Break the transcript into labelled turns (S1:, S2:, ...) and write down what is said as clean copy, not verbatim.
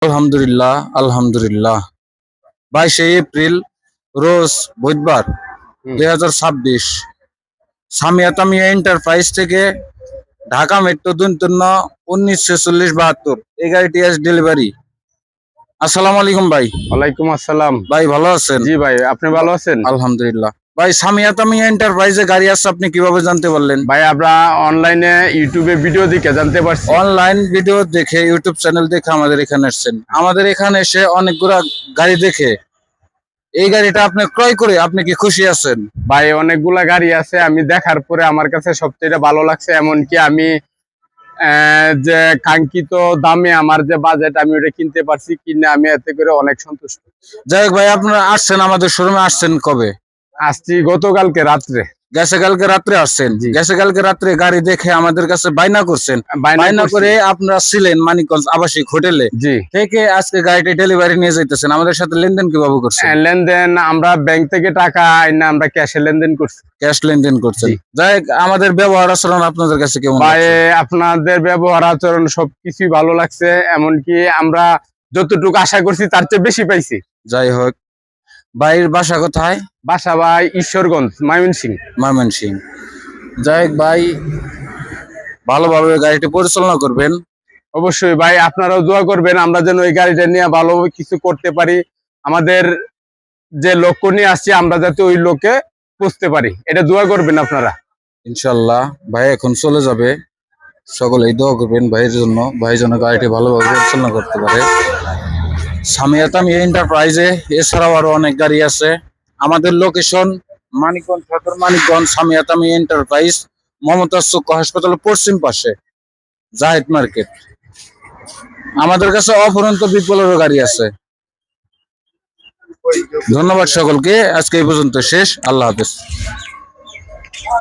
S1: আলহামদুলিল্লাহ আলহামদুলিল্লাহ 22 এপ্রিল রোজ বুধবার 2026 সামিয়া তামিয়া এন্টারপ্রাইজ থেকে ঢাকা মেট্রো 1946 72 এই গাড়িটি আজ ডেলিভারি। আসসালামু আলাইকুম ভাই।
S2: ওয়ালাইকুম আসসালাম।
S1: ভাই ভালো আছেন?
S2: জি ভাই, আপনি ভালো আছেন?
S1: আলহামদুলিল্লাহ। ভাই সামিয়া তামিয়া এন্টারপ্রাইজে গাড়ি আছে, আপনি কিভাবে জানতে পারলেন?
S2: ভাই আমরা অনলাইনে ইউটিউবে ভিডিও দেখে জানতে পারছি।
S1: অনলাইন ভিডিও দেখে, ইউটিউব চ্যানেল দেখে আমাদের এখানে আসছেন। আমাদের এখানে এসে অনেকগুলা গাড়ি দেখে এই গাড়িটা আপনি ক্রয় করে আপনি কি খুশি আছেন?
S2: ভাই অনেকগুলা গাড়ি আছে, আমি দেখার পরে আমার কাছে সবচেয়ে ভালো লাগছে। এমনকি আমি যে কাঙ্ক্ষিত দামে আমার যে বাজেট আমি ওটা কিনতে পারছি, কিনে আমি এতে করে অনেক সন্তুষ্ট।
S1: যাই হোক ভাই, আপনারা আসছেন আমাদের শোরুমে, আসছেন কবে?
S2: আসছি গতকালকে রাত্রে।
S1: কালকে রাত্রে আসছেন? কালকে রাত্রে গাড়ি দেখে আমাদের কাছে বায়না করছেন, বায়না করে আপনারা ছিলেন মানিকগঞ্জ আবাসিক হোটেলে থেকে আজকে গাড়িটি ডেলিভারি নিয়ে যাইতেছেন। আমাদের সাথে লেনদেন কিভাবে করছেন?
S2: লেনদেন আমরা ব্যাংক থেকে টাকা আইনা আমরা ক্যাশে লেনদেন করছি।
S1: ক্যাশ লেনদেন করছেন। যাই হোক, আমাদের ব্যবহার আচরণ আপনাদের কাছে কেমন?
S2: ভাই আপনাদের ব্যবহার আচরণ সবকিছুই ভালো লাগছে, এমনকি আমরা যতটুকু আশা করছি তার চেয়ে বেশি পাইছি।
S1: যাই হোক, ভাইয়ের বাসা কোথায়?
S2: বাসা ভাই ঈশ্বরগঞ্জ,
S1: ময়মনসিংহ। যাই হোক ভাই, ভালোভাবে গাড়িটি পরিচালনা করবেন।
S2: অবশ্যই ভাই, আপনারাও দোয়া করবেন আমরা যেন এই গাড়িটা নিয়ে ভালোভাবে কিছু করতে পারি। আমাদের যে লক্ষ্য নিয়ে আসছি আমরা যাতে ওই লোকে পৌঁছতে পারি, এটা দোয়া করবেন আপনারা।
S1: ইনশাল্লাহ। ভাই এখন চলে যাবে, সকলেই দোয়া করবেন ভাইয়ের জন্য, ভাই যেন গাড়িটি ভালোভাবে পরিচালনা করতে পারে। সামিয়া তামিয়া এন্টারপ্রাইজে এছাড়াও আরো অনেক গাড়ি আছে। আমাদের লোকেশন মানিকগঞ্জ, সদর মানিকগঞ্জ, সামিয়া তামিয়া এন্টারপ্রাইজ, মমতাজ চক্ষু হাসপাতালের পশ্চিম পাশে, জাহিদ মার্কেট। আমাদের কাছে অফুরন্ত বিপ্লবের গাড়ি আছে। ধন্যবাদ সকলকে, আজকে এই পর্যন্ত শেষ। আল্লাহ হাফেজ।